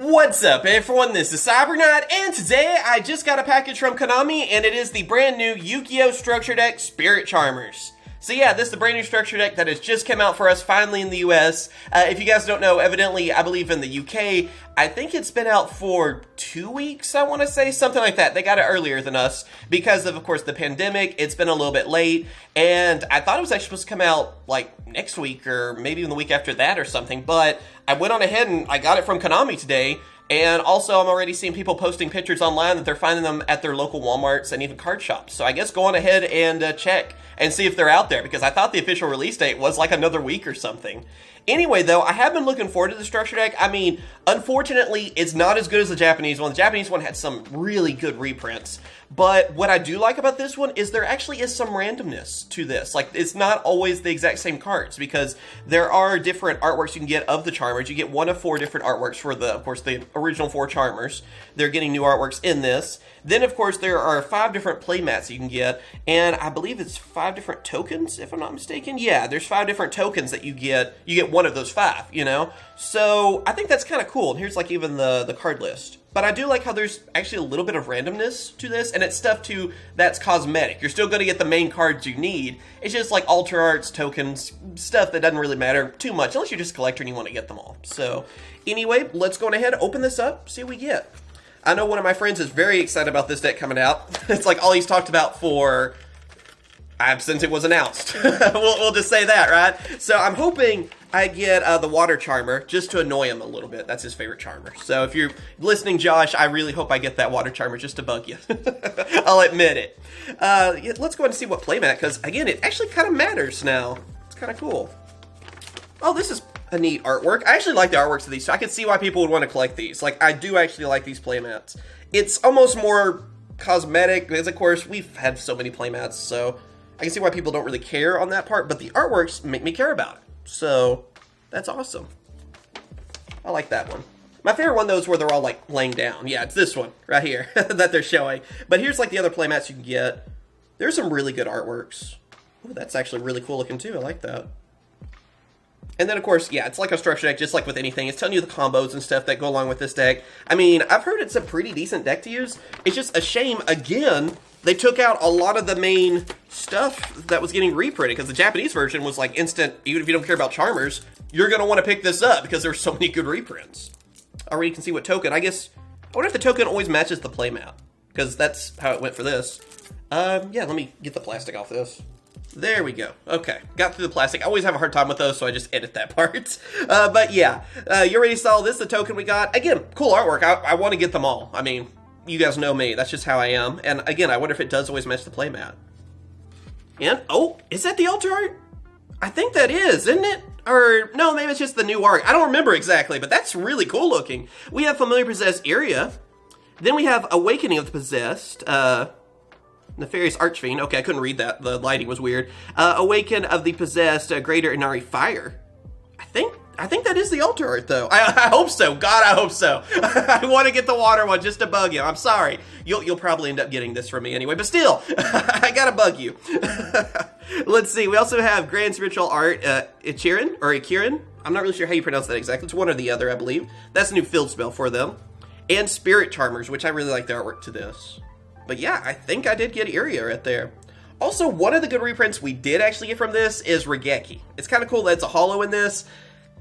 What's up everyone, this is CyberKnight, and today I just got a package from Konami, and it is the brand new Yugioh structure deck Spirit Charmers. So yeah, this is the brand new structure deck that has just come out for us finally in the US. If you guys don't know, evidently I believe in the UK, I think it's been out for 2 weeks, I want to say, something like that. They got it earlier than us because of course, the pandemic. It's been a little bit late, and I thought it was actually supposed to come out like next week or maybe even the week after that or something, but I went on ahead and I got it from Konami today. And also, I'm already seeing people posting pictures online that they're finding them at their local Walmarts and even card shops. So I guess go on ahead and check and see if they're out there, because I thought the official release date was like another week or something. Anyway, though, I have been looking forward to the structure deck. I mean, unfortunately, it's not as good as the Japanese one. The Japanese one had some really good reprints. But what I do like about this one is there actually is some randomness to this. Like, it's not always the exact same cards, because there are different artworks you can get of the Charmers. You get one of 4 different artworks for of course, the original 4 Charmers. They're getting new artworks in this. Then, of course, there are 5 different playmats you can get, and I believe it's 5 different tokens, if I'm not mistaken. Yeah, there's 5 different tokens that you get. You get one of those 5, you know? So, I think that's kind of cool. And here's, like, even the card list. But I do like how there's actually a little bit of randomness to this, and it's stuff, too, that's cosmetic. You're still going to get the main cards you need. It's just, like, alter arts, tokens, stuff that doesn't really matter too much, unless you're just a collector and you want to get them all. So, anyway, let's go on ahead, open this up, see what we get. I know one of my friends is very excited about this deck coming out. It's like all he's talked about for since it was announced. we'll just say that, right? So I'm hoping I get the Water Charmer just to annoy him a little bit. That's his favorite Charmer. So if you're listening, Josh, I really hope I get that Water Charmer just to bug you. I'll admit it. Yeah, let's go ahead and see what playmat, because again, it actually kind of matters now. It's kind of cool. Oh, this is a neat artwork. I actually like the artworks of these, so I can see why people would want to collect these. Like, I do actually like these playmats. It's almost more cosmetic, because of course, we've had so many playmats, so I can see why people don't really care on that part, but the artworks make me care about it. So, that's awesome. I like that one. My favorite one, though, is where they're all, like, laying down. Yeah, it's this one, right here, that they're showing. But here's, like, the other playmats you can get. There's some really good artworks. Ooh, that's actually really cool looking, too. I like that. And then, of course, yeah, it's like a structure deck, just like with anything. It's telling you the combos and stuff that go along with this deck. I mean, I've heard it's a pretty decent deck to use. It's just a shame, again, they took out a lot of the main stuff that was getting reprinted, because the Japanese version was like instant, even if you don't care about Charmers, you're going to want to pick this up, because there's so many good reprints. Already can see what token. I guess, I wonder if the token always matches the playmat, because that's how it went for this. Yeah, let me get the plastic off this. There we go. Okay, got through the plastic. I always have a hard time with those, so I just edit that part. But yeah, you already saw this, the token we got. Again, cool artwork. I want to get them all. I mean, you guys know me. That's just how I am. And again, I wonder if it does always match the playmat. And, oh, is that the altar art? I think that is, isn't it? Or, no, maybe it's just the new art. I don't remember exactly, but that's really cool looking. We have Familiar Possessed area. Then we have Awakening of the Possessed. Nefarious Archfiend. Okay, I couldn't read that. The lighting was weird. Awaken of the Possessed, Greater Inari Fire. I think that is the altar art, though. I hope so. God, I hope so. I want to get the water one just to bug you. I'm sorry. You'll probably end up getting this from me anyway, but still, I gotta bug you. Let's see. We also have Grand Spiritual Art, Ikirin. I'm not really sure how you pronounce that exactly. It's one or the other, I believe. That's a new field spell for them. And Spirit Charmers, which I really like the artwork to this. But yeah, I think I did get Iria right there. Also, one of the good reprints we did actually get from this is Regeki. It's kind of cool that it's a holo in this.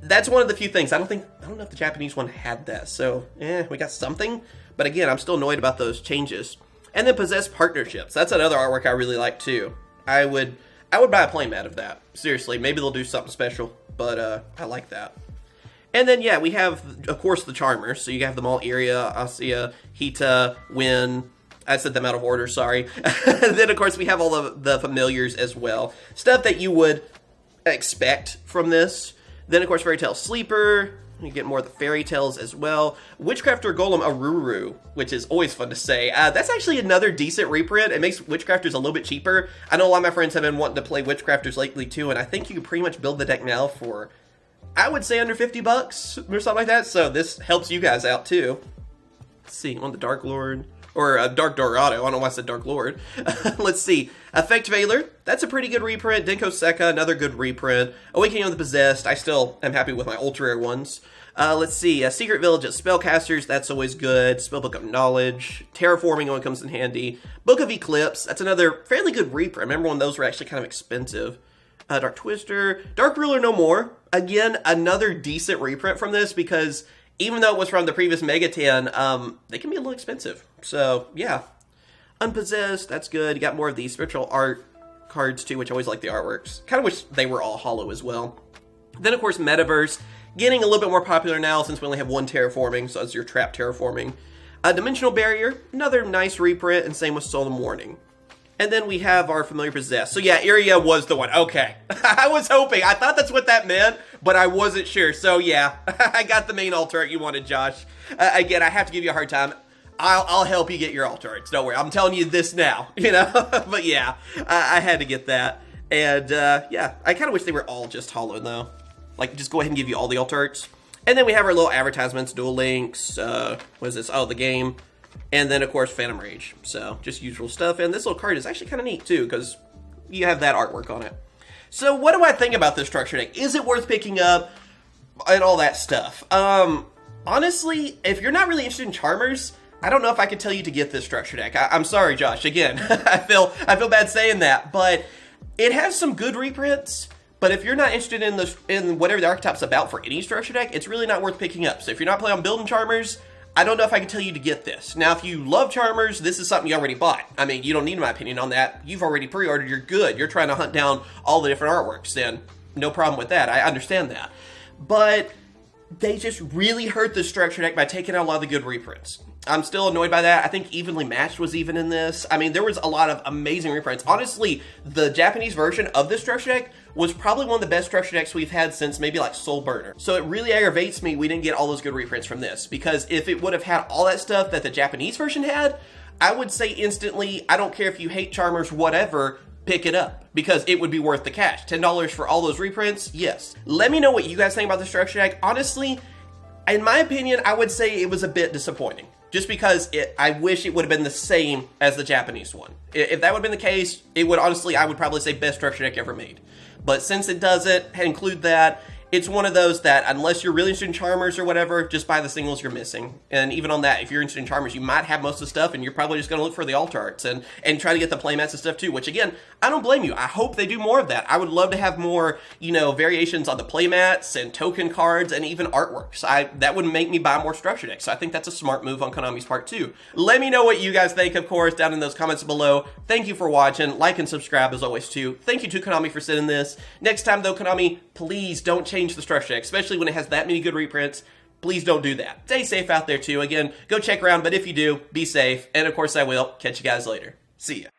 That's one of the few things. I don't know if the Japanese one had that. So, we got something. But again, I'm still annoyed about those changes. And then Possessed Partnerships. That's another artwork I really like too. I would buy a playmat of that. Seriously, maybe they'll do something special. But I like that. And then, yeah, we have, of course, the Charmers. So you have them all: Iria, Asia, Hita, Win. I said them out of order, sorry. Then, of course, we have all the familiars as well. Stuff that you would expect from this. Then, of course, Fairy Tale Sleeper. You get more of the fairy tales as well. Witchcrafter Golem Aruru, which is always fun to say. That's actually another decent reprint. It makes Witchcrafters a little bit cheaper. I know a lot of my friends have been wanting to play Witchcrafters lately, too, and I think you can pretty much build the deck now for, I would say, under 50 bucks or something like that. So this helps you guys out, too. Let's see, on the Dark Lord. Or Dark Dorado. I don't know why I said Dark Lord. Let's see. Effect Veiler. That's a pretty good reprint. Denko Sekka, another good reprint. Awakening of the Possessed. I still am happy with my ultra rare ones. Let's see. Secret Village of Spellcasters. That's always good. Spellbook of Knowledge. Terraforming only comes in handy. Book of Eclipse. That's another fairly good reprint. Remember when those were actually kind of expensive. Dark Twister. Dark Ruler No More. Again, another decent reprint from this because even though it was from the previous Mega 10, they can be a little expensive. So, yeah. Unpossessed, that's good. You got more of these spiritual art cards, too, which I always like the artworks. Kind of wish they were all hollow as well. Then, of course, Metaverse. Getting a little bit more popular now since we only have one terraforming, so that's your trap terraforming. Dimensional Barrier, another nice reprint, and same with Solemn Warning. And then we have our familiar Possessed. So yeah, Iria was the one. Okay. I was hoping. I thought that's what that meant, but I wasn't sure. So yeah, I got the main alt art you wanted, Josh. Again, I have to give you a hard time. I'll help you get your alt arts. Don't worry. I'm telling you this now, you know? But yeah, I had to get that. And yeah, I kind of wish they were all just hollow though. Like, just go ahead and give you all the alt arts. And then we have our little advertisements, Duel Links, what is this? Oh, the game. And then, of course, Phantom Rage. So, just usual stuff. And this little card is actually kind of neat, too, because you have that artwork on it. So, what do I think about this structure deck? Is it worth picking up? And all that stuff. Honestly, if you're not really interested in Charmers, I don't know if I could tell you to get this structure deck. I'm sorry, Josh. Again, I feel bad saying that. But it has some good reprints. But if you're not interested in whatever the archetype's about for any structure deck, it's really not worth picking up. So, if you're not planning on building Charmers, I don't know if I can tell you to get this. Now, if you love Charmers, this is something you already bought. I mean, you don't need my opinion on that. You've already pre-ordered, you're good. You're trying to hunt down all the different artworks, then no problem with that. I understand that. But they just really hurt the structure deck by taking out a lot of the good reprints. I'm still annoyed by that. I think Evenly Matched was even in this. I mean, there was a lot of amazing reprints. Honestly, the Japanese version of this structure deck was probably one of the best structure decks we've had since maybe like Soul Burner. So it really aggravates me we didn't get all those good reprints from this, because if it would have had all that stuff that the Japanese version had, I would say instantly, I don't care if you hate Charmers, whatever, pick it up, because it would be worth the cash. $10 for all those reprints? Yes. Let me know what you guys think about the structure deck. Honestly, in my opinion, I would say it was a bit disappointing. Just because I wish it would have been the same as the Japanese one. If that would have been the case, it would honestly, I would probably say best structure deck ever made. But since it doesn't include that, it's one of those that unless you're really interested in Charmers or whatever, just buy the singles you're missing. And even on that, if you're interested in Charmers, you might have most of the stuff and you're probably just going to look for the alt arts and try to get the playmats and stuff too, which again, I don't blame you. I hope they do more of that. I would love to have more, you know, variations on the playmats and token cards and even artworks. That would make me buy more structure decks. So I think that's a smart move on Konami's part too. Let me know what you guys think, of course, down in those comments below. Thank you for watching. Like and subscribe as always too. Thank you to Konami for sending this. Next time though, Konami, please don't change the structure deck, especially when it has that many good reprints. Please don't do that. Stay safe out there too. Again, go check around, but if you do, be safe. And of course I will. Catch you guys later. See ya.